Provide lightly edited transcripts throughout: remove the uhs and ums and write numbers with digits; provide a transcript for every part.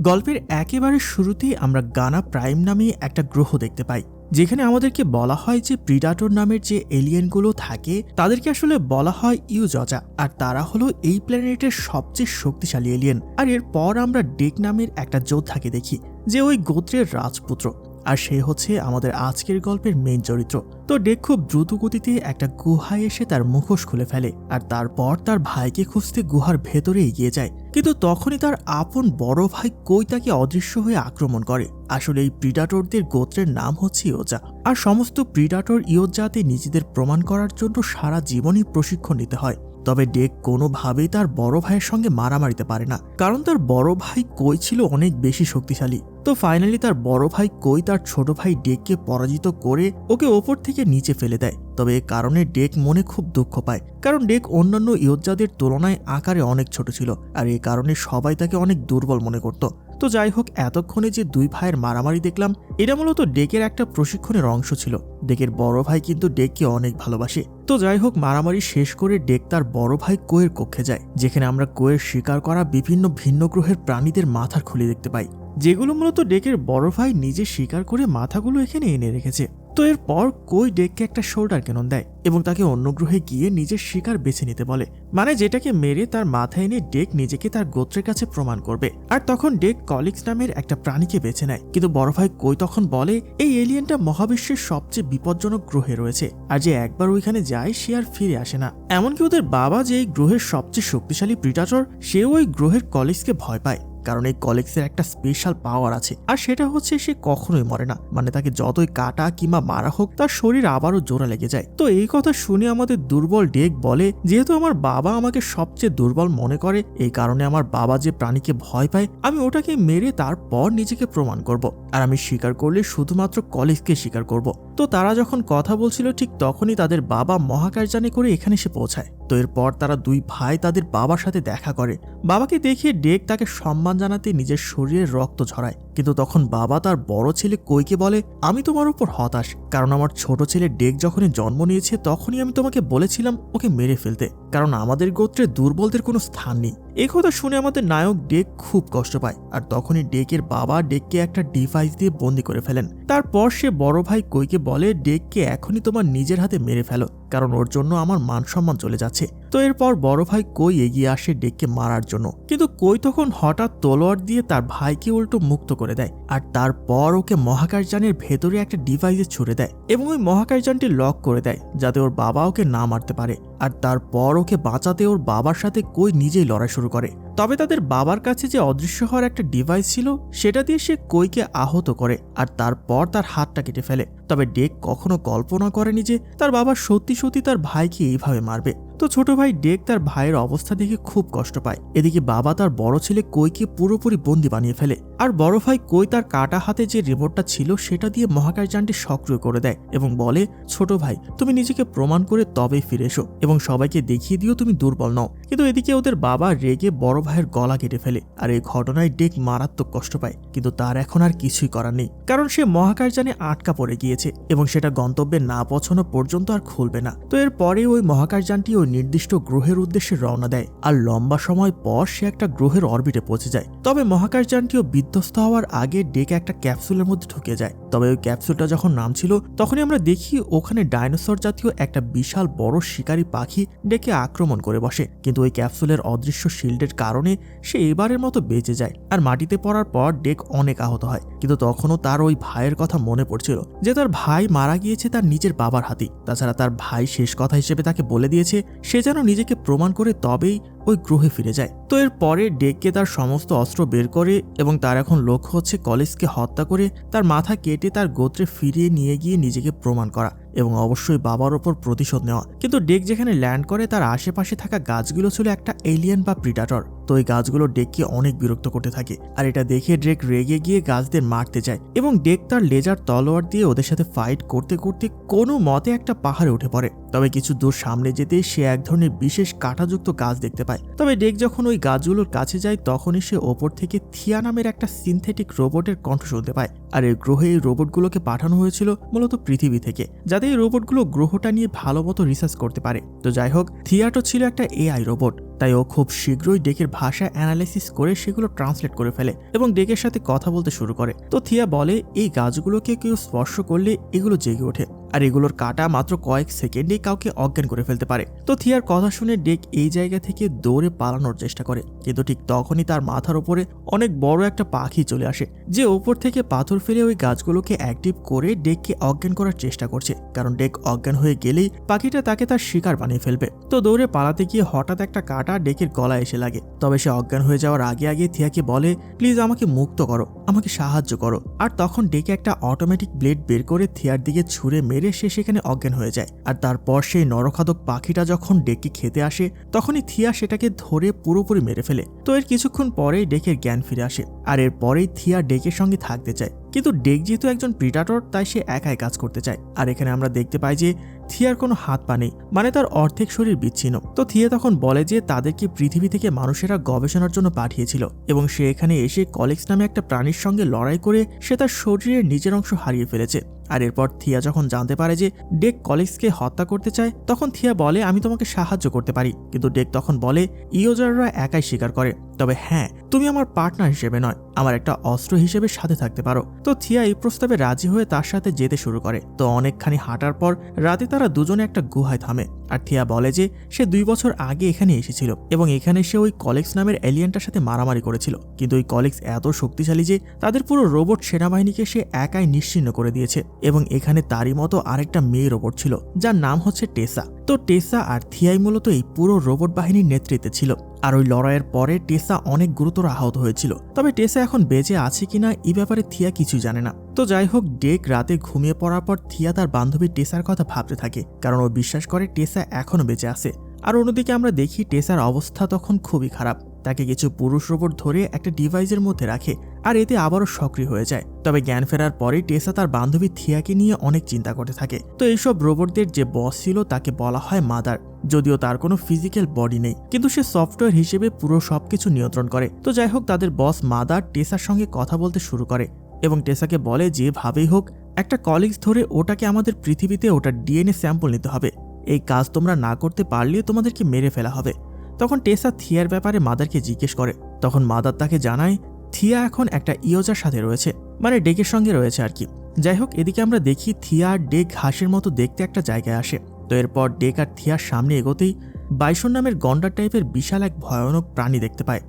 গল্পের একেবারে শুরুতেই আমরা গানা প্রাইম নামে একটা গ্রহ দেখতে পাই, যেখানে আমাদেরকে বলা হয় যে প্রিডাটর নামের যে এলিয়েনগুলো থাকে তাদেরকে আসলে বলা হয় ইউজজা, আর তারা হলো এই প্ল্যানেটের সবচেয়ে শক্তিশালী এলিয়েন। আর এরপর আমরা ডেক নামের একটা যোদ্ধাকে দেখি, যে ওই গোত্রের রাজপুত্র, আর সে হচ্ছে আমাদের আজকের গল্পের মেইন চরিত্র। তো ডেক খুব দ্রুত গতিতে একটা গুহায় এসে তার মুখোশ খুলে ফেলে, আর তারপর তার ভাইকে খুঁজতে গুহার ভেতরে এগিয়ে যায়। কিন্তু তখনই তার আপন বড় ভাই কই তাকে অদৃশ্য হয়ে আক্রমণ করে। আসলে এই প্রিডাটরদের গোত্রের নাম হচ্ছে ইয়োজা, আর সমস্ত প্রিডাটর ইয়োজাতে নিজেদের প্রমাণ করার জন্য সারা জীবনই প্রশিক্ষণ নিতে হয়। তবে ডেক কোনোভাবেই তার বড় ভাইয়ের সঙ্গে মারামারিতে পারে না, কারণ তার বড় ভাই কই ছিল অনেক বেশি শক্তিশালী। তো ফাইনালি তার বড় ভাই কই তার ছোট ভাই ডেককে পরাজিত করে ওকে ওপর থেকে নিচে ফেলে দেয়। তবে এ কারণে ডেক মনে খুব দুঃখ পায়, কারণ ডেক অন্যান্য ইয়োদ্ধাদের তুলনায় আকারে অনেক ছোট ছিল, আর এ কারণে সবাই তাকে অনেক দুর্বল মনে করত। তো যাই হোক, এতক্ষণে যে দুই ভাইয়ের মারামারি দেখলাম, এটা মূলত ডেকের একটা প্রশিক্ষণের অংশ ছিল। ডেকের বড় ভাই কিন্তু ডেককে অনেক ভালোবাসে। তো যাই হোক, মারামারি শেষ করে ডেক তার বড় ভাই কোয়ের কক্ষে যায়, যেখানে আমরা কোয়ের শিকার করা বিভিন্ন ভিন্ন গ্রহের প্রাণীদের মাথার খুলি দেখতে পাই, যেগুলো মূলত ডেকের বড় ভাই নিজে শিকার করে মাথাগুলো এখানে এনে রেখেছে। তো এরপর কই ডেককে একটা শোল্ডার ক্যানন দেয় এবং তাকে অন্য গ্রহে গিয়ে নিজের শিকার বেছে নিতে বলে, মানে যেটাকে মেরে তার মাথায় এনে ডেক নিজেকে তার গোত্রের কাছে প্রমাণ করবে। আর তখন ডেক কলিক্স নামের একটা প্রাণীকে বেছে নেয়, কিন্তু বড় ভাই কই তখন বলে এই এলিয়েনটা মহাবিশ্বের সবচেয়ে বিপজ্জনক গ্রহে রয়েছে, আর যে একবার ওইখানে যায় সে আর ফিরে আসে না। এমনকি ওদের বাবা যে এই গ্রহের সবচেয়ে শক্তিশালী প্রিডাটর, সেও ওই গ্রহের কলিক্সকে ভয় পায়, কারণ এই কলিক্সের একটা স্পেশাল পাওয়ার আছে, আর সেটা হচ্ছে সে কখনোই মরে না। মানে তাকে যতই কাটা কিংবা মারা হোক, তার শরীর আবারও জোড়া লেগে যায়। তো এই কথা শুনে আমাদের দুর্বল ডেক বলে, যেহেতু আমার বাবা আমাকে সবচেয়ে দুর্বল মনে করে, এই কারণে আমার বাবা যে প্রাণীকে ভয় পায়, আমি ওটাকে মেরে তারপর নিজেকে প্রমাণ করব, আর আমি স্বীকার করলে শুধুমাত্র কলিক্সকে স্বীকার করব। তো তারা যখন কথা বলছিল, ঠিক তখনই তাদের বাবা মহাকাশযানে করে এখানে এসে পৌঁছায়। তো এরপর তারা দুই ভাই তাদের বাবার সাথে দেখা করে। বাবাকে দেখিয়ে ডেক তাকে সম্মান জানাতে নিজের শরীরে রক্ত ঝরায়, কিন্তু তখন বাবা তার বড় ছেলে কইকে বলে, আমি তোমার উপর হতাশ, কারণ আমার ছোট ছেলে ডেক যখনই জন্ম নিয়েছে তখনই আমি তোমাকে বলেছিলাম ওকে মেরে ফেলতে, কারণ আমাদের গোত্রে দুর্বলদের কোনো স্থান নেই। এই কথা শুনে আমাদের নায়ক ডেক খুব কষ্ট পায়, আর তখনই ডেকের বাবা ডেককে একটা ডিভাইস দিয়ে বন্দি করে ফেলেন। তারপর সে বড় ভাই কইকে বলে, ডেককে এখনই তোমার নিজের হাতে মেরে ফেলো, কারণ ওর জন্য আমার মান সম্মান চলে যাচ্ছে। তো এরপর বড় ভাই কই এগিয়ে আসে ডেককে মারার জন্য, কিন্তু কই তখন হঠাৎ তলোয়ার দিয়ে তার ভাইকে উল্টো মুক্ত করে দেয়, আর তারপর ওকে মহাকাশযানের ভেতরে একটা ডিভাইসে ছুড়ে দেয় এবং ওই মহাকাশযানটি লক করে দেয়, যাতে ওর বাবা ওকে না মারতে পারে। আর তারপর ওকে বাঁচাতে ওর বাবার সাথে কই নিজেই লড়াই শুরু করে। তবে তাদের বাবার কাছে যে অদৃশ্য হওয়ার একটা ডিভাইস ছিল, সেটা দিয়ে সে কইকে আহত করে, আর তারপর তার হাতটা কেটে ফেলে। তবে ডেক কখনো কল্পনা করেনি যে তার বাবা সত্যি সত্যি তার ভাইকে এইভাবে মারবে। তো ছোট ভাই ডেক তার ভাইয়ের অবস্থা দেখে খুব কষ্ট পায়। এদিকে বাবা তার বড় ছেলে কইকে পুরোপুরি বন্দি বানিয়ে ফেলে, আর বড় ভাই কই তার কাটা হাতে যে রিমোটটা ছিল সেটা দিয়ে মহাকাশযানটি সক্রিয় করে দেয় এবং বলে, ছোট ভাই তুমি নিজেকে প্রমাণ করে তবেই ফিরে এসো এবং সবাইকে দেখিয়ে দিও তুমি দুর্বল নও। কিন্তু এদিকে ওদের বাবা রেগে বড় ভাইয়ের গলা কেটে ফেলে, আর এই ঘটনায় ডেক মারাত্মক কষ্ট পায়। কিন্তু তার এখন আর কিছুই করার নেই, কারণ সে মহাকাশযানে আটকা পড়ে গিয়েছে এবং সেটা গন্তব্যে না পৌঁছানো পর্যন্ত আর খুলবে না। তো এরপরে ওই মহাকাশযানটি ওই নির্দিষ্ট গ্রহের উদ্দেশ্যে রওনা দেয়, আর লম্বা সময় পর সে একটা গ্রহের অরবিটে পৌঁছে যায়। তবে মহাকাশযানটিও বিধ্বস্ত হওয়ার আগে ডেক একটা ক্যাপসুলের মধ্যে ঢুকে যায়। তবে ওই ক্যাপসুলটা যখন নামছিল, তখনই আমরা দেখি ওখানে ডাইনোসর জাতীয় একটা বিশাল বড় শিকারী পাখি ডেকে আক্রমণ করে বসে, কিন্তু ওই ক্যাপসুলের অদৃশ্য শিল্ডের কারণে সে এবারের মতো বেঁচে যায়। আর মাটিতে পড়ার পর ডেক অনেক আহত হয়, কিন্তু তখনও তার ওই ভাইয়ের কথা মনে পড়ছিল, যে তার ভাই মারা গিয়েছে তার নিজের বাবার হাতেই। তাছাড়া তার ভাই শেষ কথা হিসেবে তাকে বলে দিয়েছে সে যেন নিজেকে প্রমাণ করে তবেই ওই গ্রহে ফিরে যায়। তো এর পরে ডেককে তার সমস্ত অস্ত্র বের করে এবং তার এখন লক্ষ্য হচ্ছে কলিক্সকে হত্যা করে তার মাথা কেটে তার গোত্রে ফিরিয়ে নিয়ে গিয়ে নিজেকে প্রমাণ করা এবং অবশ্যই বাবার ওপর প্রতিশোধ নেওয়া। কিন্তু ডেক যেখানে ল্যান্ড করে তার আশেপাশে থাকা গাছগুলো ছিল একটা এলিয়েন বা প্রিডাটর। তো এই গাছগুলো ডেককে অনেক বিরক্ত করতে থাকে, আর এটা দেখে ডেক রেগে গিয়ে গাছদের মারতে যায় এবং ডেক তার লেজার তলোয়ার দিয়ে ওদের সাথে ফাইট করতে করতে কোনো মতে একটা পাহাড়ে উঠে পড়ে তবে কিছু দূর সামনে যেতে সে এক ধরনের বিশেষ কাঁটাযুক্ত গাছ দেখতে পায়। তবে ডেক যখন ওই গাছগুলোর কাছে যায় তখনই সে ওপর থেকে থিয়া নামের একটা সিনথেটিক রোবটের কণ্ঠ শুনতে পায়। আর এই গ্রহে এই রোবটগুলোকে পাঠানো হয়েছিল মূলত পৃথিবী থেকে, যাতে এই রোবটগুলো গ্রহটা নিয়ে ভালো মতো রিসার্চ করতে পারে। তো যাই হোক, থিয়াটো ছিল একটা এআই রোবট, তাই ও খুব শীঘ্রই ডেকের ভাষা অ্যানালাইসিস করে সেগুলো ট্রান্সলেট করে ফেলে এবং ডেকের সাথে কথা বলতে শুরু করে। তো থিয়া বলে এই গাছগুলোকে কেউ স্পর্শ করলে এগুলো জেগে ওঠে, আর এগুলোর কাটা মাত্র কয়েক সেকেন্ডেই কাউকে অজ্ঞান করে ফেলতে পারে। তো থিয়ার কথা শুনে ডেক এই জায়গা থেকে দৌড়ে পালানোর চেষ্টা করে, কিন্তু ঠিক তখনই তার মাথার উপরে অনেক বড় একটা পাখি চলে আসে, যে ওপর থেকে পাথর ফেলে ওই গাছগুলোকে অ্যাক্টিভ করে ডেককে অজ্ঞান করার চেষ্টা করছে, কারণ ডেক অজ্ঞান হয়ে গেলেই পাখিটা তাকে তার শিকার বানিয়ে ফেলবে। তো দৌড়ে পালাতে গিয়ে হঠাৎ একটা কাটা ডেকের গলায় এসে লাগে। তবে সে অজ্ঞান হয়ে যাওয়ার আগে আগে থিয়াকে বলে, প্লিজ আমাকে মুক্ত করো, আমাকে সাহায্য করো। আর তখন ডেকে একটা অটোমেটিক ব্লেড বের করে থিয়ার দিকে ছুঁড়ে মেরে সে সেখানে অজ্ঞান হয়ে যায়। আর তারপর সেই নরখাদক পাখিটা যখন ডেককে খেতে আসে তখনই থিয়া সেটাকে ধরে পুরোপুরি মেরে ফেলে। তো এর কিছুক্ষণ পরেই ডেকের জ্ঞান ফিরে আসে, আর এরপরেই থিয়া ডেকের সঙ্গে থাকতে চায়। কিন্তু ডেক যেহেতু একজন প্রিডাটর, তাই সে একাই কাজ করতে চায়। আর এখানে আমরা দেখতে পাই যে থিয়ার কোনো হাত পা নেই, মানে তার অর্ধেক শরীর বিচ্ছিন্ন। তো থিয়া তখন বলে যে তাদেরকে পৃথিবী থেকে মানুষেরা গবেষণার জন্য পাঠিয়েছিল এবং সে এখানে এসে কলিক্স নামে একটা প্রাণীর সঙ্গে লড়াই করে সে তার শরীরের নিজের অংশ হারিয়ে ফেলেছে। আর এরপর থিয়া যখন জানতে পারে যে ডেক কলিক্সকে হত্যা করতে চায়, তখন থিয়া বলে আমি তোমাকে সাহায্য করতে পারি। কিন্তু ডেক তখন বলে ইয়োজাররা একাই স্বীকার করে, তবে হ্যাঁ, তুমি আমার পার্টনার হিসেবে নয়, আমার একটা অস্ত্র হিসেবে সাথে থাকতে পারো। তো থিয়া এই প্রস্তাবে রাজি হয়ে তার সাথে যেতে শুরু করে। তো অনেকখানি হাঁটার পর রাতে তারা দুজনে একটা গুহায় থামে। আর থিয়া বলে যে সে 2 বছর আগে এখানে এসেছিল এবং এখানে সে ওই কলিক্স নামের এলিয়েনটার সাথে মারামারি করেছিল, কিন্তু ওই কলিক্স এত শক্তিশালী যে তাদের পুরো রোবট সেনাবাহিনীকে সে একাই নিশ্চিহ্ন করে দিয়েছে। এবং এখানে তারই মতো আরেকটা মেয়ে রোবট ছিল যার নাম হচ্ছে টেসা। তো টেসা আর থিয়াই মূলত এই পুরো রোবট বাহিনীর নেতৃত্বে ছিল। আর ওই লড়াইয়ের পরে টেসা অনেক গুরুতর আহত হয়েছিল, তবে টেসা এখন বেঁচে আছে কিনা এই ব্যাপারে থিয়া কিছুই জানে না। তো যাই হোক, ডেক রাতে ঘুমিয়ে পড়ার পর থিয়া তার বান্ধবী টেসার কথা ভাবতে থাকে, কারণ ও বিশ্বাস করে টেসা এখনো বেঁচে আছে। আর অন্যদিকে আমরা দেখি টেসার অবস্থা তখন খুবই খারাপ। তাকে কিছু পুরুষ রোবট ধরে একটা ডিভাইসের মধ্যে রাখে, আর এতে আবারও সক্রিয় হয়ে যায়। তবে জ্ঞান ফেরার পরে টেসা তার বান্ধবী থিয়াকে নিয়ে অনেক চিন্তা করতে থাকে। তো এইসব রোবটদের যে বস ছিল তাকে বলা হয় মাদার, যদিও তার কোনো ফিজিক্যাল বডি নেই, কিন্তু সে সফটওয়্যার হিসেবে পুরো সবকিছু নিয়ন্ত্রণ করে। তো যাই হোক, তাদের বস মাদার টেসার সঙ্গে কথা বলতে শুরু করে এবং টেসাকে বলে যেভাবেই হোক একটা কলিক্স ধরে ওটাকে আমাদের পৃথিবীতে ওটার ডিএনএ স্যাম্পল নিতে হবে। এই কাজ তোমরা না করতে পারলে তোমাদেরকে মেরে ফেলা হবে। তখন টেসা থিয়ার ব্যাপারে মাদারকে জিজ্ঞেস করে। তখন মাদার তাকে জানায় থিয়া এখন একটা ইয়োজার সাথে রয়েছে, মানে ডেকের সঙ্গে রয়েছে আর কি। যাই হোক, এদিকে আমরা দেখি থিয়া আর ডেক ঘাসের মতো দেখতে একটা জায়গায় আসে। তো এরপর ডেক আর থিয়ার সামনে এগোতেই বাইসন নামের গন্ডার টাইপের বিশাল এক ভয়ানক প্রাণী দেখতে পায়।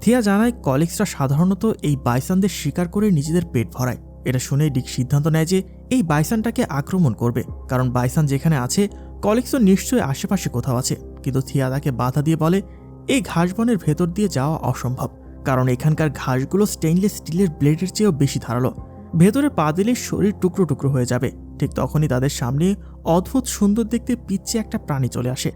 থিয়া জানায় কলিক্সরা সাধারণত এই বাইসনদের শিকার করে নিজেদের পেট ভরায়। এটা শুনে ডিক সিদ্ধান্ত নেয় যে এই বাইসনটাকে আক্রমণ করবে, কারণ বাইসন যেখানে আছে কলিক্সও নিশ্চয়ই আশেপাশে কোথাও আছে। কিন্তু থিয়া তাকে বাধা দিয়ে বলে এই ঘাস বনের ভেতর দিয়ে যাওয়া অসম্ভব, কারণ এখানকার ঘাসগুলো স্টেইনলেস স্টিলের ব্লেডের চেয়েও বেশি ধারালো, ভেতরে পা দিলে শরীর টুকরো টুকরো হয়ে যাবে। ঠিক তখনই তাদের সামনে অদ্ভুত সুন্দর দেখতে পিচ্চি একটা প্রাণী চলে আসে।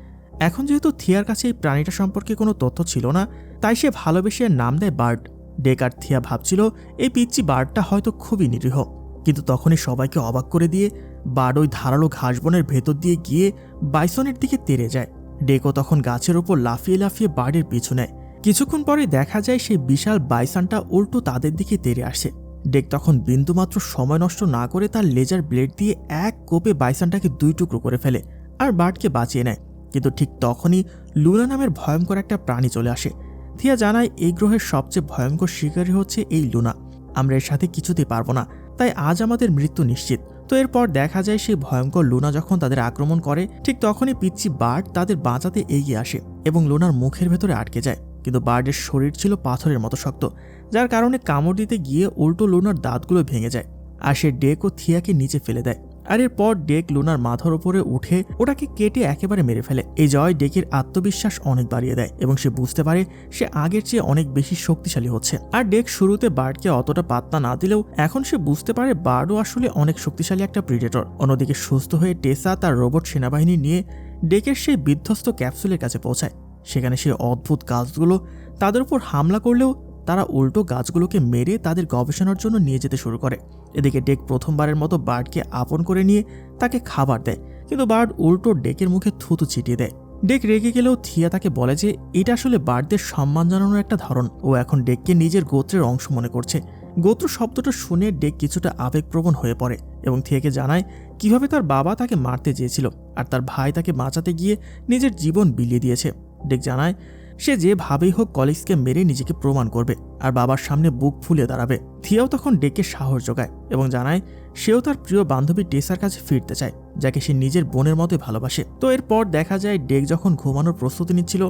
এখন যেহেতু থিয়ার কাছে এই প্রাণীটা সম্পর্কে কোনো তথ্য ছিল না, তাই সে ভালোবেসে নাম দেয় বার্ড। ডেক আর থিয়া ভাবছিল এই পিচ্চি বার্ডটা হয়তো খুবই নিরীহ, কিন্তু তখনই সবাইকে অবাক করে দিয়ে বার্ড ওই ধারালো ঘাসবনের ভেতর দিয়ে গিয়ে বাইসনের দিকে তেড়ে যায়। ডেকও তখন গাছের ওপর লাফিয়ে লাফিয়ে বার্ডের পিছু নেয়। কিছুক্ষণ পরে দেখা যায় সেই বিশাল বাইসনটা উল্টো তাদের দিকে তেড়ে আসে। ডেক তখন বিন্দুমাত্র সময় নষ্ট না করে তার লেজার ব্লেড দিয়ে এক কোপে বাইসনটাকে 2 টুকরো করে ফেলে আর বার্ডকে বাঁচিয়ে নেয়। কিন্তু ঠিক তখনই লুনা নামের ভয়ঙ্কর একটা প্রাণী চলে আসে। থিয়া জানায় এই গ্রহের সবচেয়ে ভয়ঙ্কর শিকারী হচ্ছে এই লুনা, আমরা এর সাথে কিছুতেই পারবো না, তাই আজ আমাদের মৃত্যু নিশ্চিত। তো এরপর দেখা যায় সেই ভয়ঙ্কর লুনা যখন তাদের আক্রমণ করে, ঠিক তখনই পিচ্চি বার্ড তাদের বাঁচাতে এগিয়ে আসে এবং লুনার মুখের ভেতরে আটকে যায়। কিন্তু বার্ডের শরীর ছিল পাথরের মতো শক্ত, যার কারণে কামড় দিতে গিয়ে উল্টো লুনার দাঁতগুলো ভেঙে যায় আর সে ডেক ও থিয়াকে নিচে ফেলে দেয়। আর এরপর ডেক লুনার মাথার উপরে উঠে ওটাকে কেটে একেবারে মেরে ফেলে। এই জয় ডেকের আত্মবিশ্বাস অনেক বাড়িয়ে দেয় এবং সে বুঝতে পারে সে আগের চেয়ে অনেক বেশি শক্তিশালী হচ্ছে। আর ডেক শুরুতে বার্ডকে অতটা পাত্তা না দিলেও এখন সে বুঝতে পারে বার্ডও আসলে অনেক শক্তিশালী একটা প্রিডেটর। অন্যদিকে সুস্থ হয়ে টেসা তার রোবট সেনাবাহিনী নিয়ে ডেকের সেই বিধ্বস্ত ক্যাপসুলের কাছে পৌঁছায়। সেখানে সে অদ্ভুত গাছগুলো তাদের উপর হামলা করলেও তারা উল্টো গাছগুলোকে মেরে তাদের গবেষণার জন্য নিয়ে যেতে শুরু করে। এদিকে ডেক প্রথমবারের মতো বার্ডকে আপন করে নিয়ে তাকে খাবার দেয়, কিন্তু বার্ড উল্টো ডেকের মুখে থুতু ছিটিয়ে দেয়। ডেক রেগে গেলেও থিয়া তাকে বলে যে এটা আসলে বার্ডদের সম্মান জানানোর একটা ধরন। ও এখন ডেককে নিজের গোত্রের অংশ মনে করছে। গোত্র শব্দটা শুনে ডেক কিছুটা আবেগপ্রবণ হয়ে পড়ে এবং থিয়াকে জানায় কিভাবে তার বাবা তাকে মারতে চেয়েছিল আর তার ভাই তাকে বাঁচাতে গিয়ে নিজের জীবন বিলিয়ে দিয়েছে। ডেক জানায় সে যেভাবেই হোক কলিক্সকে মেরে নিজেকে প্রমাণ করবে আর বাবার সামনে বুক ফুলে দাঁড়াবে। থিয়াও তখন ডেককে সাহস যোগায় এবং জানায় সেও তার প্রিয় বান্ধবী টেসার কাছে ফিরতে চায়, যাকে সে নিজের বোনের মতোই ভালোবাসে। তো এরপর দেখা যায় ডেক যখন ঘুমানোর প্রস্তুতি নিচ্ছিল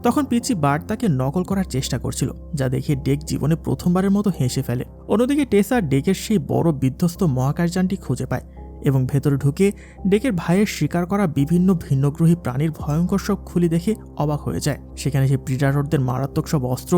তখন পিচি বার্ড তাকে নকল করার চেষ্টা করছিল, যা দেখে ডেক জীবনে প্রথমবারের মতো হেসে ফেলে। অন্যদিকে টেসা ডেকের সেই বড় বিধ্বস্ত মহাকাশযানটি খুঁজে পায় এবং ভেতরে ঢুকে ডেকের ভাইয়ের শিকার করা বিভিন্ন ভিন্নগ্রহী প্রাণীর ভয়ঙ্কর সব খুলি দেখে অবাক হয়ে যায়। সেখানে সে প্রিডাটরদের মারাত্মক সব অস্ত্র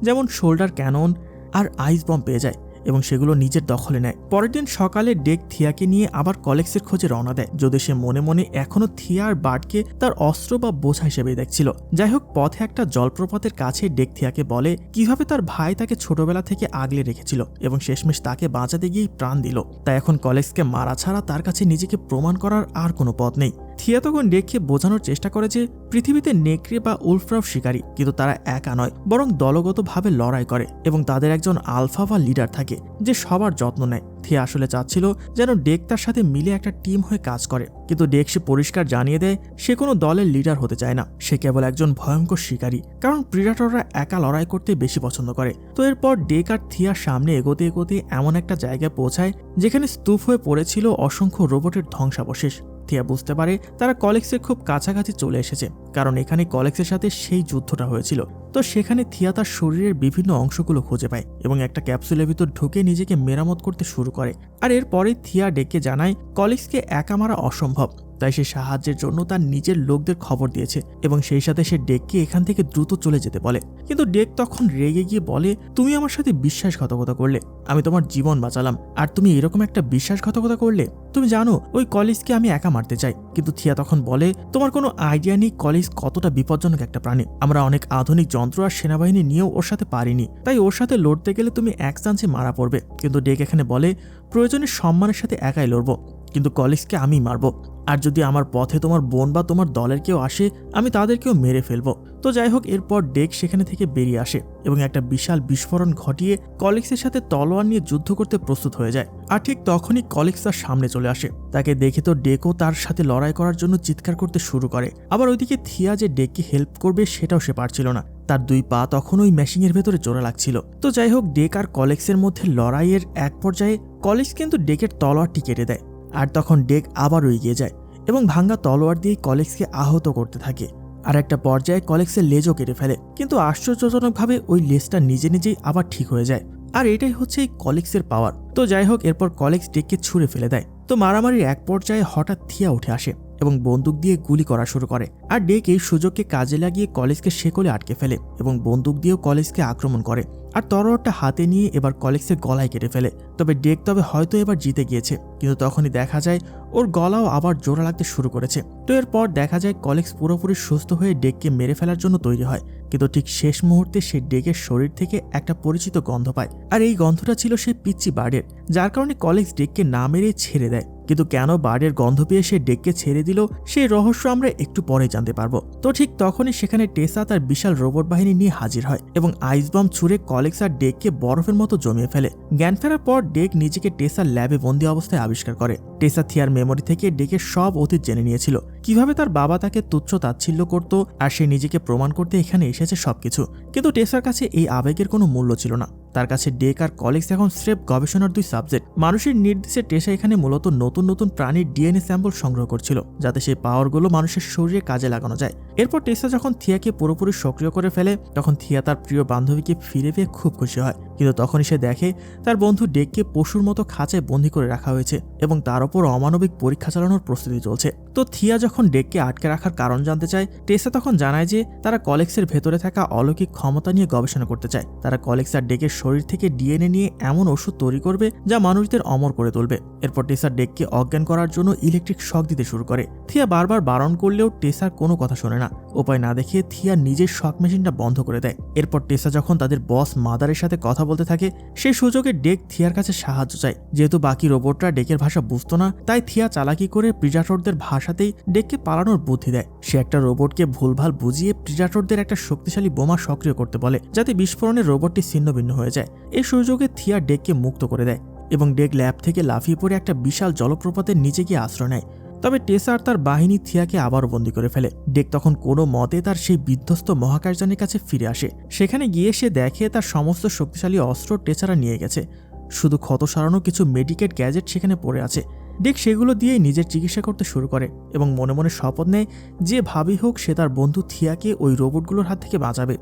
যেমন শোল্ডার ক্যানন আর আইস বম পেয়ে যায় এবং সেগুলো নিজের দখলে নেয়। পরের দিন সকালে ডেক থিয়াকে নিয়ে আবার কলেক্সের খোঁজে রওনা দেয়, যদি সে মনে মনে এখনো থিয়া আর বার্ডকে তার অস্ত্র বা বোঝা হিসেবে দেখছিল। যাই হোক, পথে একটা জলপ্রপাতের কাছে ডেক থিয়াকে বলে কিভাবে তার ভাই তাকে ছোটবেলা থেকে আগলে রেখেছিল এবং শেষমেশ তাকে বাঁচাতে গিয়েই প্রাণ দিল। তাই এখন কলেক্সকে মারা ছাড়া তার কাছে নিজেকে প্রমাণ করার আর কোনো পথ নেই। থিয়া তখন ডেককে বোঝানোর চেষ্টা করে যে পৃথিবীতে নেকড়ে বা উলফরাও শিকারী, কিন্তু তারা একা নয় বরং দলগতভাবে লড়াই করে এবং তাদের একজন আলফা বা লিডার থাকে যে সবার যত্ন নেয়। থিয়া আসলে চাচ্ছিল যেন ডেক তার সাথে মিলে একটা টিম হয়ে কাজ করে, কিন্তু ডেক সে পরিষ্কার জানিয়ে দেয় সে কোনো দলের লিডার হতে চায় না, সে কেবল একজন ভয়ঙ্কর শিকারী, কারণ প্রিডেটররা একা লড়াই করতে বেশি পছন্দ করে। তো এরপর ডেক আর থিয়ার সামনে এগোতে এগোতে এমন একটা জায়গায় পৌঁছায় যেখানে স্তূপ হয়ে পড়েছিল অসংখ্য রোবটের ধ্বংসাবশেষ। থিয়া বুঝতে পারে তারা কলেক্সের খুব কাছাকাছি চলে এসেছে, কারণ এখানে কলেক্সের সাথে সেই যুদ্ধটা হয়েছিল। তো সেখানে থিয়া তার শরীরের বিভিন্ন অংশগুলো খুঁজে পায় এবং একটা ক্যাপসুলের ভিতর ঢুকে নিজেকে মেরামত করতে শুরু করে। আর এরপরে থিয়া ডেককে জানায় কলেক্সকে একা মারা অসম্ভব, তাই সে সাহায্যের জন্য তার নিজের লোকদের খবর দিয়েছে এবং সেই সাথে সে ডেককে এখান থেকে দ্রুত চলে যেতে বলে। কিন্তু ডেক তখন রেগে গিয়ে বলে তুমি আমার সাথে বিশ্বাসঘাতকতা করলে, আমি তোমার জীবন বাঁচালাম আর তুমি এরকম একটা বিশ্বাসঘাতকতা করলে? তুমি জানো ওই কলেজকে আমি একা মারতে চাই। কিন্তু থিয়া তখন বলে তোমার কোনো আইডিয়া নেই কলেজ কতটা বিপজ্জনক একটা প্রাণী। আমরা অনেক আধুনিক যন্ত্র আর সেনাবাহিনী নিয়েও ওর সাথে পারিনি, তাই ওর সাথে লড়তে গেলে তুমি এক চান্সে মারা পড়বে। কিন্তু ডেক এখানে বলে প্রয়োজনে সম্মানের সাথে একাই লড়বো, কিন্তু কলেজকে আমি মারবো, আর যদি আমার পথে তোমার বোন বা তোমার দলের কেউ আসে আমি তাদেরকেও মেরে ফেলবো। তো যাই হোক, এরপর ডেক সেখানে থেকে বেরিয়ে আসে এবং একটা বিশাল বিস্ফোরণ ঘটিয়ে কলেক্সের সাথে তলোয়ার নিয়ে যুদ্ধ করতে প্রস্তুত হয়ে যায়। আর ঠিক তখনই কলেক্স তার সামনে চলে আসে। তাকে দেখে তো ডেকও তার সাথে লড়াই করার জন্য চিৎকার করতে শুরু করে। আবার ওইদিকে থিয়া যে ডেককে হেল্প করবে সেটাও সে পারছিল না, তার দুই পা তখন ওই মেশিনের ভেতরে জোড়া লাগছিল। তো যাই হোক, ডেক আর কলেক্সের মধ্যে লড়াইয়ের এক পর্যায়ে কলেক্স কিন্তু ডেকের তলোয়ারটি কেটে দেয়, আর তখন ডেক আবারও এগিয়ে যায় এবং ভাঙ্গা তলোয়ার দিয়ে কলেক্সকে আহত করতে থাকে। আর একটা পর্যায়ে কলেক্সের লেজও কেটে ফেলে, কিন্তু আশ্চর্যজনকভাবে ওই লেজটা নিজে নিজেই আবার ঠিক হয়ে যায়। আর এটাই হচ্ছে এই কলেক্সের পাওয়ার। তো যাই হোক, এরপর কলেক্স ডেককে ছুঁড়ে ফেলে দেয়। তো মারামারির এক পর্যায়ে হঠাৎ থিয়া উঠে আসে এবং বন্দুক দিয়ে গুলি করা শুরু করে। আর ডেক এই সুযোগকে কাজে লাগিয়ে কলেজকে শেকলে আটকে ফেলে এবং বন্দুক দিয়েও কলেজকে আক্রমণ করে আর তলোয়ারটা হাতে নিয়ে এবার কলেক্সের গলায় কেটে ফেলে। তবে ডেক হয়তো এবার জিতে গিয়েছে, কিন্তু তখনই দেখা যায় ওর গলাও আবার জোড়া লাগতে শুরু করেছে। তো এরপর দেখা যায় কলেক্স পুরোপুরি সুস্থ হয়ে ডেককে মেরে ফেলার জন্য তৈরি হয়, কিন্তু ঠিক শেষ মুহূর্তে সে ডেকের শরীর থেকে একটা পরিচিত গন্ধ পায়। আর এই গন্ধটা ছিল সেই পিচ্চি বার্ডের, যার কারণে কলেক্স ডেককে না মেরে ছেড়ে দেয়। কিন্তু কেন বার্ডের গন্ধ পেয়ে সে ডেককে ছেড়ে দিল সেই রহস্য আমরা একটু পরে জানতে পারবো। তো ঠিক তখনই সেখানে টেসা তার বিশাল রোবট বাহিনী নিয়ে হাজির হয় এবং আইস বম ছুড়ে কলেক্স আর ডেককে বরফের মতো জমিয়ে ফেলে। জ্ঞান ফেরার পর ডেক নিজেকে টেসার ল্যাবে বন্দী অবস্থায় আবিষ্কার করে। টেসা থিয়ার মেমোরি থেকে ডেকের সব অতীত জেনে নিয়েছিল, কিভাবে তার বাবা তাকে তুচ্ছ তাচ্ছিল্য করত আর সে নিজেকে প্রমাণ করতে এখানে এসেছে সবকিছু। কিন্তু টেসার কাছে এই আবেগের কোনো মূল্য ছিল না। তার কাছে ডেক আর কলেক্স এখন স্রেফ গবেষণার দুই সাবজেক্ট। মানুষের নির্দেশে টেসা এখানে মূলত নতুন নতুন প্রাণীর ডিএনএ স্যাম্পল সংগ্রহ করছিল, যাতে সেই পাওয়ারগুলো মানুষের শরীরে কাজে লাগানো যায়। এরপর টেসা যখন থিয়াকে পুরোপুরি সক্রিয় করে ফেলে তখন থিয়া তার প্রিয় বান্ধবীকে ফিরে পেয়ে খুব খুশি হয়, কিন্তু তখনই সে দেখে তার বন্ধু ডেককে পশুর মতো খাঁচায় বন্দী করে রাখা হয়েছে এবং তার ওপর অমানবিক পরীক্ষা চালানোর প্রস্তুতি চলছে। তো থিয়া যখন ডেককে আটকে রাখার কারণ জানতে চায়, টেসা তখন জানায় যে তারা কলেক্সের ভেতরে থাকা অলৌকিক ক্ষমতা নিয়ে গবেষণা করতে চায়। তারা কলেক্স আর ডেকের শরীর থেকে ডিএনএ নিয়ে এমন ওষুধ তৈরি করবে যা মানুষদের অমর করে তুলবে। এরপর টেসা ডেককে ডেককে অজ্ঞান করার জন্য ইলেকট্রিক শক দিতে শুরু করে। থিয়া বারবার বারণ করলেও টেসার কোনো কথা শোনে না। উপায় না দেখে থিয়া নিজের শক মেশিনটা বন্ধ করে দেয়। এরপর টেসা যখন তাদের বস মাদারের সাথে কথা বলতে থাকে, সেই সুযোগে ডেক থিয়ার কাছে সাহায্য চায়। যেহেতু বাকি রোবটরা ডেকের ভাষা বুঝতো না, তাই থিয়া চালাকি করে প্রিডাটরদের ভাষাতেই ডেককে পালানোর বুদ্ধি দেয়। সে একটা রোবটকে ভুলভাল বুঝিয়ে প্রিডাটরদের একটা শক্তিশালী বোমা সক্রিয় করতে বলে, যাতে বিস্ফোরণে রোবটটি ছিন্নভিন্ন হয়ে যায়। এই সুযোগে থিয়া ডেককে মুক্ত করে দেয় এবং ডেক ল্যাব থেকে লাফিয়ে পড়ে একটা বিশাল জলপ্রপাতের নিচে গিয়ে আশ্রয় নেয়। তবে টেসা আর তার বাহিনী থিয়াকে আবারও বন্দী করে ফেলে। ডেক তখন কোনো মতে তার সেই বিধ্বস্ত মহাকাশযানের কাছে ফিরে আসে। সেখানে গিয়ে সে দেখে তার সমস্ত শক্তিশালী অস্ত্র টেসারা নিয়ে গেছে, শুধু ক্ষত সারানো কিছু মেডিকেট গ্যাজেট সেখানে পড়ে আছে। ডেক সেগুলো দিয়েই নিজের চিকিৎসা করতে শুরু করে এবং মনে মনে শপথ নেয় যে ভাবি হোক সে তার বন্ধু থিয়াকে ওই রোবটগুলোর হাত থেকে বাঁচাবে।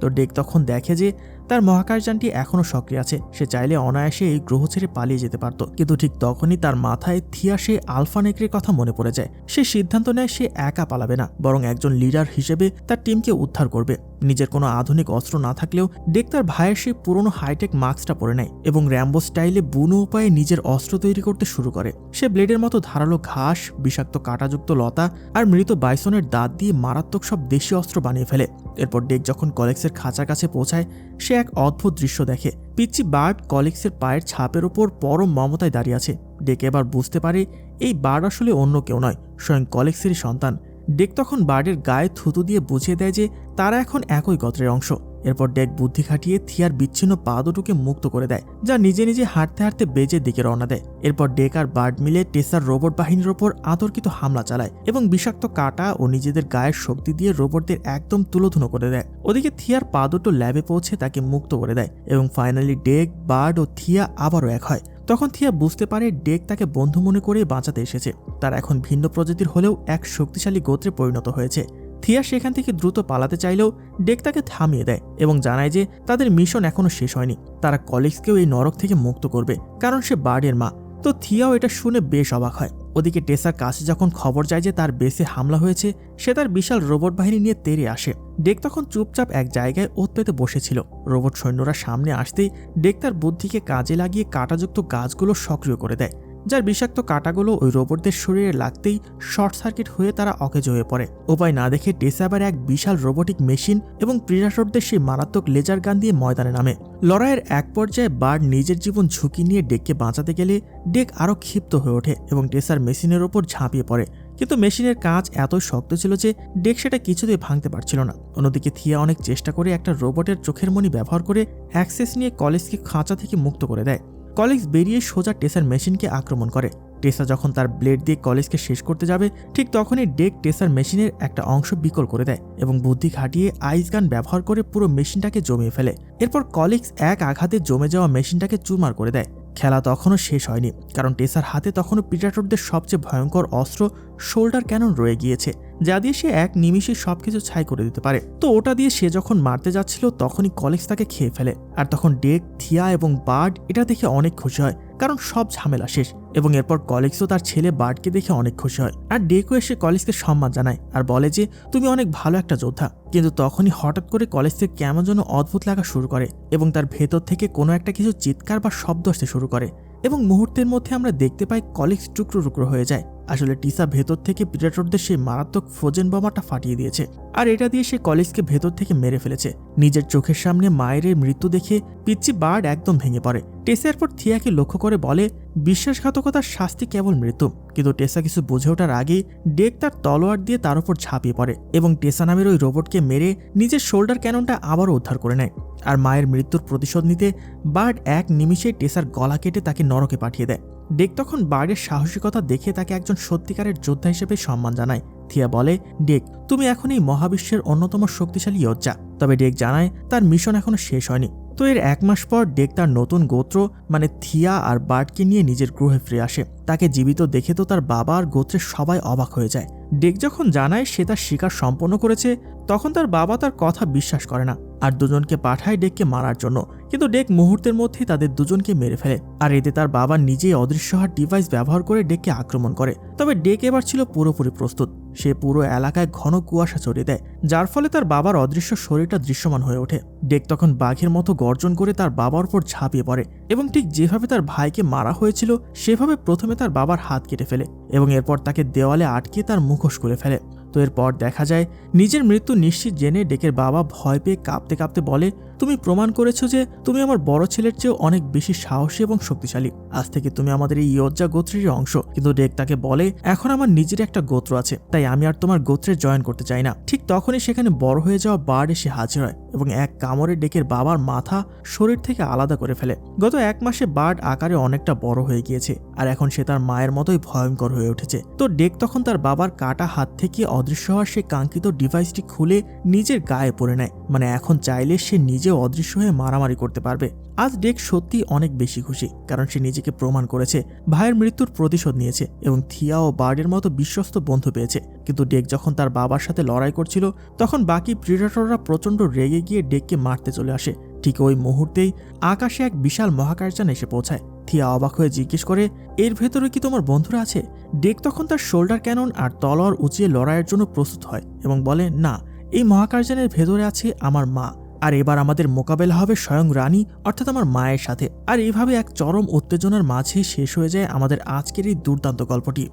তো ডেক তখন দেখে যে তার মহাকাশযানটি এখনও সক্রিয় আছে। সে চাইলে অনায়াসে এই গ্রহ ছেড়ে পালিয়ে যেতে পারত, কিন্তু ঠিক তখনই তার মাথায় থিয়া সে আলফা নেকড়ের কথা মনে পড়ে যায়। সে সিদ্ধান্ত নেয় সে একা পালাবে না, বরং একজন লিডার হিসেবে তার টিমকে উদ্ধার করবে। নিজের কোনো আধুনিক অস্ত্র না থাকলেও ডেক তার ভাইয়ের সেই পুরনো হাইটেক মাস্কটা পরে নেয় এবং র্যাম্বো স্টাইলে বুনো উপায়ে নিজের অস্ত্র তৈরি করতে শুরু করে। সে ব্লেডের মতো ধারালো ঘাস, বিষাক্ত কাঁটাযুক্ত লতা আর মৃত বাইসনের দাঁত দিয়ে মারাত্মক সব দেশীয় অস্ত্র বানিয়ে ফেলে। এরপর ডেক যখন কলেক্সের খাঁচার কাছে পৌঁছায়, সে এক অদ্ভুত দৃশ্য দেখে। পিচ্চি বার্ড কলেক্সের পায়ের ছাপের ওপর পরম মমতায় দাঁড়িয়ে আছে। ডেক এবার বুঝতে পারে এই বার্ড আসলে অন্য কেউ নয়, স্বয়ং কলেক্সেরই সন্তান। ডেক তখন বার্ডের গায়ে থুতু দিয়ে বুঝিয়ে দেয় যে তারা এখন একই গোত্রের অংশ। এরপর ডেক বুদ্ধি খাটিয়ে থিয়ার বিচ্ছিন্ন পা দুটোকে মুক্ত করে দেয়, যা নিজে নিজে হাঁটতে হাঁটতে বেজের দিকে রওনা দেয়। এরপর ডেক আর বার্ড মিলে টেসার রোবট বাহিনীর ওপর আতর্কিত হামলা চালায় এবং বিষাক্ত কাঁটা ও নিজেদের গায়ের শক্তি দিয়ে রোবটদের একদম তুলোধুনো করে দেয়। ওদিকে থিয়ার পা দুটো ল্যাবে পৌঁছে তাকে মুক্ত করে দেয় এবং ফাইনালি ডেক, বার্ড ও থিয়া আবারও এক হয়। তখন থিয়া বুঝতে পারে ডেক তাকে বন্ধু মনে করে বাঁচাতে এসেছে। তার এখন ভিন্ন প্রজাতির হলেও এক শক্তিশালী গোত্রে পরিণত হয়েছে। থিয়া সেখান থেকে দ্রুত পালাতে চাইলেও ডেক তাকে থামিয়ে দেয় এবং জানায় যে তাদের মিশন এখনো শেষ হয়নি। তারা কলিগসকেও এই নরক থেকে মুক্ত করবে, কারণ সে বার্ডের মা। তো থিয়াও এটা শুনে বেশ অবাক হয়। ওদিকে টেসার কাছে যখন খবর যায় যে তার বেসে হামলা হয়েছে, সে তার বিশাল রোবট বাহিনী নিয়ে তেড়ে আসে। ডেক তখন চুপচাপ এক জায়গায় ওত পেতে বসেছিল। রোবট সৈন্যরা সামনে আসতেই ডেক তার বুদ্ধিকে কাজে লাগিয়ে কাঁটাযুক্ত গাছগুলো সক্রিয় করে দেয়, যার বিষাক্ত কাঁটাগুলো ওই রোবটদের শরীরে লাগতেই শর্ট সার্কিট হয়ে তারা অকেজো হয়ে পড়ে। উপায় না দেখে টেসা আবার এক বিশাল রোবোটিক মেশিন এবং প্রিডাটরদের সেই মারাত্মক লেজার গান দিয়ে ময়দানে নামে। লড়াইয়ের এক পর্যায়ে বার্ড নিজের জীবন ঝুঁকি নিয়ে ডেককে বাঁচাতে গেলে ডেক আরও ক্ষিপ্ত হয়ে ওঠে এবং টেসার মেশিনের ওপর ঝাঁপিয়ে পড়ে, কিন্তু মেশিনের কাঁচ এতই শক্ত ছিল যে ডেক সেটা কিছুতেই ভাঙতে পারছিল না। অন্যদিকে থিয়া অনেক চেষ্টা করে একটা রোবটের চোখের মণি ব্যবহার করে অ্যাক্সেস নিয়ে কলেজকে খাঁচা থেকে মুক্ত করে দেয়। কলেজ বেরিয়ে সোজা টেসার মেশিনকে আক্রমণ করে। টেসা যখন তার ব্লেড দিয়ে কলেজকে শেষ করতে যাবে, ঠিক তখনই ডেক টেসার মেশিনের একটা অংশ বিকল করে দেয় এবং বুদ্ধি খাটিয়ে আইস গান ব্যবহার করে পুরো মেশিনটাকে জমিয়ে ফেলে। এরপর কলেজ এক আঘাতে জমে যাওয়া মেশিনটাকে চুরমার করে দেয়। খেলা তখনও শেষ হয়নি, কারণ টেসার হাতে তখনও প্রিডেটরদের সবচেয়ে ভয়ঙ্কর অস্ত্র শোল্ডার ক্যানন রয়ে গিয়েছে, যা দিয়ে সে এক নিমিষে সবকিছু ছাই করে দিতে পারে। তো ওটা দিয়ে সে যখন মারতে যাচ্ছিল তখনই কলেজ তাকে খেয়ে ফেলে। আর তখন ডেক, থিয়া এবং বার্ড এটা দেখে অনেক খুশি হয়, কারণ সব ঝামেলা শেষ। এবং এরপর কলেজও তার ছেলে বার্ডকে দেখে অনেক খুশি হয়। আর ডেকও এসে কলেজকে সম্মান জানায় আর বলে যে তুমি অনেক ভালো একটা যোদ্ধা। কিন্তু তখনই হঠাৎ করে কলেজ থেকে কেমন যেন অদ্ভুত লাগা শুরু করে এবং তার ভেতর থেকে কোনো একটা কিছু চিৎকার বা শব্দ আসতে শুরু করে এবং মুহূর্তের মধ্যে আমরা দেখতে পাই কলেজ টুকরো টুকরো হয়ে যায়। আসলে টিসা ভেতর থেকে প্রিডেটরদের সেই মারাত্মক ফ্রোজেন বোমাটা ফাটিয়ে দিয়েছে আর এটা দিয়ে সে কলেজকে ভেতর থেকে মেরে ফেলেছে। নিজের চোখের সামনে মায়ের মৃত্যু দেখে পিচ্চি বার্ড একদম ভেঙে পড়ে। টেসা এরপর থিয়াকে লক্ষ্য করে বলে বিশ্বাসঘাতকতার শাস্তি কেবল মৃত্যু। কিন্তু টেসা কিছু বুঝে ওঠার আগেই ডেক তার তলোয়ার দিয়ে তার উপর ঝাঁপিয়ে পড়ে এবং টেসা নামের ওই রোবটকে মেরে নিজের শোল্ডার ক্যাননটা আবারও উদ্ধার করে নেয়। আর মায়ের মৃত্যুর প্রতিশোধ নিতে বার্ড এক নিমিষে টেসার গলা কেটে তাকে নরকে পাঠিয়ে দেয়। ডেক তখন বার্ডের সাহসিকতা দেখে তাকে একজন সত্যিকারের যোদ্ধা হিসেবে সম্মান জানায়। থিয়া বলে, ডেক তুমি এখন এই মহাবিশ্বের অন্যতম শক্তিশালী যোদ্ধা। তবে ডেক জানায় তার মিশন এখনো শেষ হয়নি। তো এর 1 মাস পর ডেক তার নতুন গোত্র মানে থিয়া আর বার্ডকে নিয়ে নিজের গ্রহে ফিরে আসে। তাকে জীবিত দেখে তো তার বাবা আর গোত্রের সবাই অবাক হয়ে যায়। ডেক যখন জানায় সে তার শিকার সম্পন্ন করেছে, তখন তার বাবা তার কথা বিশ্বাস করে না। আর দুজনকে পাঠায় ডেককে মারার জন্য। কিন্তু ডেক মুহূর্তের মধ্যেই তাদের দুজনকে মেরে ফেলে। আর এতে তার বাবা নিজেই অদৃশ্য হওয়ার ডিভাইস ব্যবহার করে ডেককে আক্রমণ করে। তবে ডেক এবার ছিল পুরোপুরি প্রস্তুত। সে পুরো এলাকায় ঘন কুয়াশা ছড়িয়ে দেয়, যার ফলে তার বাবার অদৃশ্য শরীরটা দৃশ্যমান হয়ে ওঠে। ডেক তখন বাঘের মতো গর্জন করে তার বাবার উপর ঝাঁপিয়ে পড়ে এবং ঠিক যেভাবে তার ভাইকে মারা হয়েছিল সেভাবে প্রথমে তার বাবার হাত কেটে ফেলে এবং এরপর তাকে দেওয়ালে আটকে তার মুখোশ করে ফেলে। তো এরপর দেখা যায় নিজের মৃত্যু নিশ্চিত জেনে ডেকের বাবা ভয় পেয়ে কাঁপতে কাঁপতে বলে, তুমি প্রমাণ করেছো যে তুমি আমার বড় ছেলের চেয়েও অনেক বেশি সাহসী এবং শক্তিশালী। আজ থেকে তুমি আমাদের এই ইয়োজ্জা গোত্রেরই অংশ। কিন্তু ডেক তাকে বলে, এখন আমার নিজের একটা গোত্র আছে, তাই আমি আর তোমার গোত্রে জয়েন করতে চাই না। ঠিক তখনই সেখানে বড় হয়ে যাওয়া বার্ড এসে হাজির হয় এবং এক কামড়ে ডেকের বাবার মাথা শরীর থেকে আলাদা করে ফেলে। গত 1 মাসে বার্ড আকারে অনেকটা বড় হয়ে গিয়েছে আর এখন সে তার মায়ের মতোই ভয়ঙ্কর হয়ে উঠেছে। তো ডেক তখন তার বাবার কাটা হাত থেকে অদৃশ্য হওয়ার সে কাঙ্ক্ষিত ডিভাইসটি খুলে নিজের গায়ে পরে নেয়। মানে এখন চাইলে সে নিজেও অদৃশ্য হয়ে মারামারি করতে পারবে। আজ ডেক সত্যি অনেক বেশি খুশি, কারণ সে নিজেকে প্রমাণ করেছে, ভাইয়ের মৃত্যুর প্রতিশোধ নিয়েছে এবং থিয়া ও বার্ডের মতো বিশ্বস্ত বন্ধু পেয়েছে। কিন্তু ডেক যখন তার বাবার সাথে লড়াই করছিল তখন বাকি প্রিডেটররা প্রচণ্ড রেগে গিয়ে ডেককে মারতে চলে আসে। ঠিক ওই মুহূর্তেই আকাশে এক বিশাল মহাকাশযান এসে পৌঁছায়। থিয়া অবাক হয়ে জিজ্ঞেস করে, এর ভেতরে কি তোমার বন্ধুরা আছে? ডেক তখন তার শোল্ডার ক্যানন আর তলোয়ার উঁচিয়ে লড়াইয়ের জন্য প্রস্তুত হয় এবং বলে, না, এই মহাকাশযানের ভেতরে আছে আমার মা, আর এবার আমাদের মোকাবেলা হবে স্বয়ং রানী অর্থাৎ আমার মায়ের সাথে। আর এইভাবে এক চরম উত্তেজনার মাঝে শেষ হয়ে যায় আমাদের আজকের এই দুর্দান্ত গল্পটি।